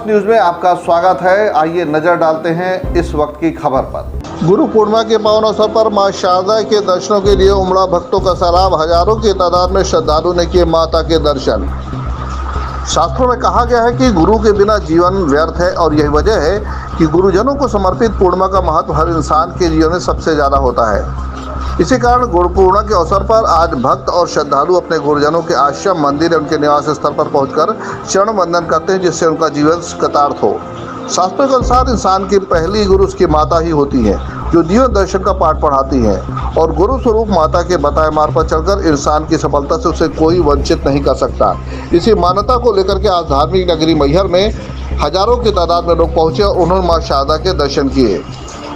First news में आपका स्वागत है। आइए नजर डालते हैं इस वक्त की खबर पर। गुरु पूर्णिमा के पावन अवसर पर मां शारदा के दर्शनों के लिए उमड़ा भक्तों का सैलाब। हजारों की तादाद में श्रद्धालु ने किए माता के दर्शन। शास्त्रों में कहा गया है कि गुरु के बिना जीवन व्यर्थ है और यही वजह है कि गुरुजनों को समर्पित पूर्णिमा का महत्व हर इंसान के जीवन में सबसे ज्यादा होता है। इसी कारण गुरु पूर्णिमा के अवसर पर आज भक्त और श्रद्धालु अपने गुरुजनों के आश्रम, मंदिर, उनके निवास स्थल पर पहुंचकर चरण वंदन करते हैं, जिससे उनका जीवन कृतार्थ हो। शास्त्रों के अनुसार इंसान की पहली गुरु उसकी माता ही होती है, जो जीवन दर्शन का पाठ पढ़ाती है, और गुरु स्वरूप माता के बताए मार्ग पर चलकर इंसान की सफलता से उसे कोई वंचित नहीं कर सकता। इसी मान्यता को लेकर के आज धार्मिक नगरी मैहर में हजारों की तादाद में लोग पहुंचे और उन्होंने मां शारदा के दर्शन किए।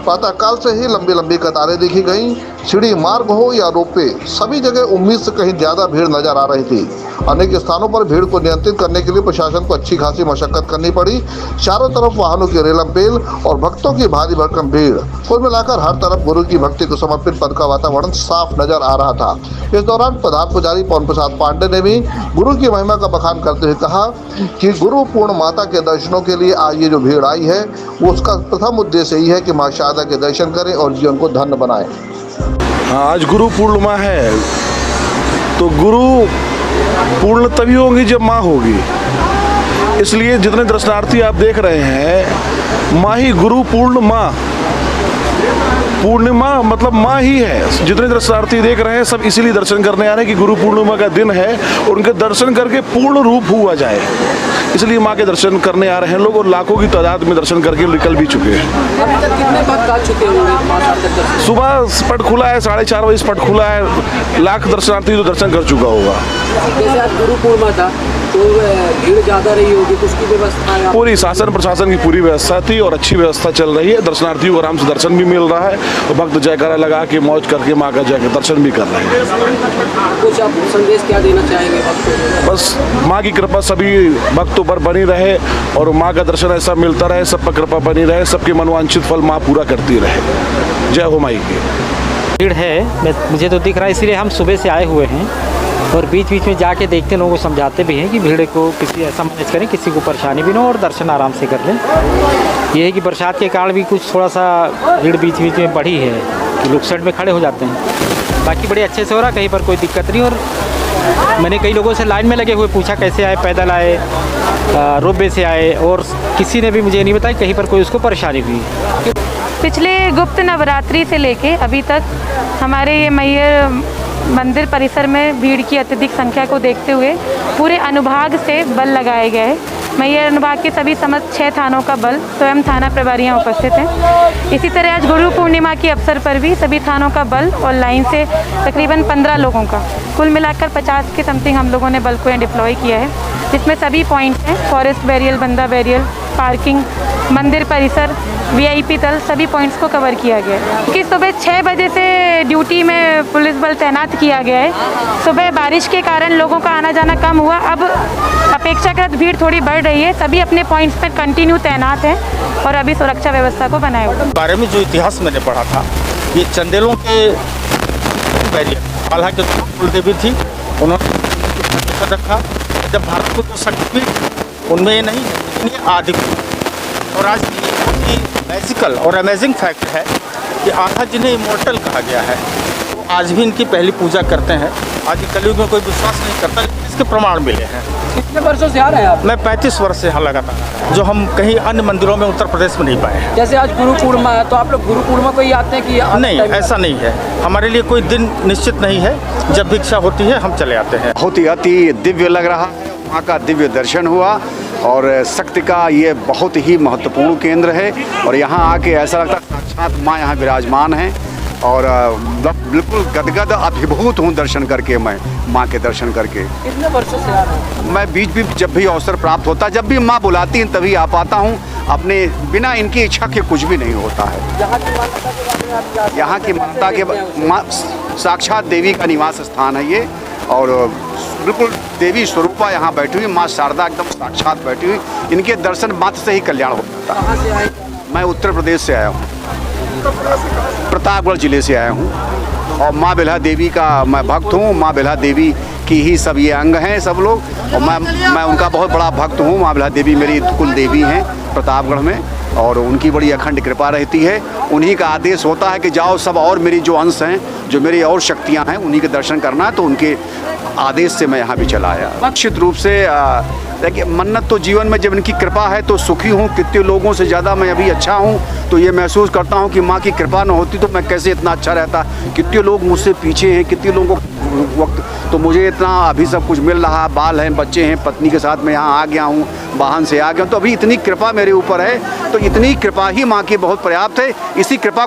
प्रातःकाल से ही लंबी लंबी कतारें देखी गईं। सीढ़ी मार्ग हो या रोपवे, सभी जगह उम्मीद से कहीं ज्यादा भीड़ नजर आ रही थी। अनेक स्थानों पर भीड़ को नियंत्रित करने के लिए प्रशासन को अच्छी खासी मशक्कत करनी पड़ी। चारों तरफ वाहनों की रेलमपेल और भक्तों की भारी भरकम भीड़। कुल मिलाकर हर तरफ गुरु की भक्ति को समर्पित पद का वातावरण साफ नजर आ रहा था। इस दौरान प्रधान पुजारी पवन प्रसाद पांडे ने भी गुरु की महिमा का बखान करते हुए कहा कि गुरु पूर्ण माता के दर्शनों के लिए आज ये जो भीड़ आई है, वो उसका प्रथम उद्देश्य यही है कि मां शारदा के दर्शन करें और जीवन को धन्य बनाएं। आज गुरु पूर्णिमा है, तो गुरु पूर्ण तभी होंगी जब माँ होगी। इसलिए जितने दर्शनार्थी आप देख रहे हैं, माँ ही गुरु पूर्ण माँ, पूर्णिमा मतलब माँ ही है। जितने दर्शनार्थी देख रहे हैं सब इसीलिए दर्शन करने आ रहे हैं कि गुरु पूर्णिमा का दिन है, उनके दर्शन करके पूर्ण रूप हुआ जाए, इसलिए माँ के दर्शन करने आ रहे हैं लोग, और लाखों की तादाद में दर्शन करके निकल भी चुके हैं। अभी तक कितने भक्त आ चुके होंगे? सुबह पट खुला है, 4:30 बजे पट खुला है, लाख दर्शनार्थी तो दर्शन कर चुका होगा। जैसे आज गुरु पूर्णिमा था तो भीड़ ज़्यादा रही होगी, तो उसकी व्यवस्था है? पूरी शासन प्रशासन की पूरी व्यवस्था थी और अच्छी व्यवस्था चल रही है। दर्शनार्थियों को आराम से दर्शन भी मिल रहा है और भक्त जयकारा लगा के मौज करके माँ का जाकर दर्शन भी कर रहे हैं। कुछ आप संदेश क्या देना चाहेंगे भक्तों को? बस माँ की कृपा सभी भक्तों पर बनी रहे और माँ का दर्शन ऐसा मिलता रहे, सब पर कृपा बनी रहे, सबके मनवांछित फल माँ पूरा करती रहे। जय हो माई की। भीड़ है, मुझे तो दिख रहा है, इसीलिए हम सुबह से आए हुए हैं और बीच बीच में जाके देखते, लोगों को समझाते भी हैं कि भीड़ को किसी ऐसा मैनेज करें, किसी को परेशानी भी ना हो और दर्शन आराम से कर लें। ये है कि बरसात के कारण भी कुछ थोड़ा सा भीड़ बीच बीच में बढ़ी है कि लोग साइड में खड़े हो जाते हैं। बाकी बड़े अच्छे से हो रहा, कहीं पर कोई दिक्कत नहीं। और मैंने कई लोगों से लाइन में लगे हुए पूछा कैसे आए, पैदल आए, रोपवे से आए, और किसी ने भी मुझे नहीं बताया कहीं पर कोई उसको परेशानी हुई। पिछले गुप्त नवरात्रि से लेके अभी तक हमारे ये मैहर मंदिर परिसर में भीड़ की अत्यधिक संख्या को देखते हुए पूरे अनुभाग से बल लगाए गए हैं। मैहर अनुभाग के सभी समस्त 6 थानों का बल, स्वयं थाना प्रभारियाँ उपस्थित हैं। इसी तरह आज गुरु पूर्णिमा के अवसर पर भी सभी थानों का बल और लाइन से तकरीबन 15 लोगों का, कुल मिलाकर 50 के समथिंग हम लोगों ने बल को डिप्लॉय किया है, जिसमें सभी पॉइंट हैं, फॉरेस्ट बैरियर, बंदा बैरियर, पार्किंग, मंदिर परिसर, VIP तल, सभी पॉइंट्स को कवर किया गया है। क्योंकि सुबह 6 बजे से ड्यूटी में पुलिस बल तैनात किया गया है। सुबह बारिश के कारण लोगों का आना जाना कम हुआ, अब अपेक्षाकृत भीड़ थोड़ी बढ़ रही है। सभी अपने पॉइंट्स पर कंटिन्यू तैनात हैं और अभी सुरक्षा व्यवस्था को बनाए हुए। बारे में जो इतिहास मैंने पढ़ा था, ये चंदेलों के बैरियर, हालांकि कुलदेवी थी, उन्होंने रखा। जब भारत को जो शक्तिपीठ उनमें ये नहीं है, लेकिन ये आदि। और आज ये बहुत ही मैजिकल और अमेजिंग फैक्ट है कि आधा जिन्हें इमोर्टल कहा गया है, वो आज भी इनकी पहली पूजा करते हैं। आज कलयुग में कोई विश्वास नहीं करता, लेकिन इसके प्रमाण मिले हैं। कितने वर्षों से आ रहे हैं आप? मैं 35 वर्ष से यहाँ लगातार, जो हम कहीं अन्य मंदिरों में उत्तर प्रदेश में नहीं पाए हैं। जैसे आज गुरु पूर्णिमा है, तो आप लोग गुरु पूर्णिमा को ही आते हैं कि नहीं, ऐसा नहीं है। हमारे लिए कोई दिन निश्चित नहीं है, जब भी इच्छा होती है हम चले आते हैं। बहुत ही अति दिव्य लग रहा है, माँ का दिव्य दर्शन हुआ और शक्ति का ये बहुत ही महत्वपूर्ण केंद्र है। और यहाँ आके ऐसा लगता है साक्षात माँ यहाँ विराजमान है और बिल्कुल गदगद अभिभूत हूँ दर्शन करके, मैं माँ के दर्शन करके। कितने वर्षों से आ रहे हैं? मैं बीच बीच जब भी अवसर प्राप्त होता, जब भी माँ बुलाती हैं तभी आ पाता हूँ। अपने बिना इनकी इच्छा के कुछ भी नहीं होता है। यहाँ की माता के साक्षात देवी का निवास स्थान है ये, और बिल्कुल देवी स्वरूपा यहाँ बैठी हुई माँ शारदा एकदम साक्षात बैठी हुई। इनके दर्शन मात्र से ही कल्याण हो जाता है। कहाँ से आए? मैं उत्तर प्रदेश से आया हूँ, प्रतापगढ़ जिले से आया हूँ। और माँ बिल्हा देवी का मैं भक्त हूँ। माँ बिल्हा देवी की ही सब ये अंग हैं सब लोग, और मैं उनका बहुत बड़ा भक्त हूँ। माँ बिल्हा देवी मेरी कुल देवी हैं प्रतापगढ़ में, और उनकी बड़ी अखंड कृपा रहती है। उन्हीं का आदेश होता है कि जाओ सब, और मेरी जो अंश हैं, जो मेरी और शक्तियाँ हैं, उन्हीं के दर्शन करना है, तो उनके आदेश से मैं यहाँ भी चला आया। निश्चित रूप से देखिए, मन्नत तो जीवन में जब इनकी कृपा है तो सुखी हूँ। कितने लोगों से ज़्यादा मैं अभी अच्छा हूँ, तो ये महसूस करता हूँ कि माँ की कृपा न होती तो मैं कैसे इतना अच्छा रहता। कितने लोग मुझसे पीछे हैं, कितने लोगों को वक्त, तो मुझे इतना अभी सब कुछ मिल रहा, बाल हैं, बच्चे हैं, पत्नी के साथ मैं यहाँ आ गया हूँ, वाहन से आ गया हूँ, तो अभी इतनी कृपा मेरे ऊपर है। तो इतनी कृपा ही माँ की बहुत पर्याप्त है। इसी कृपा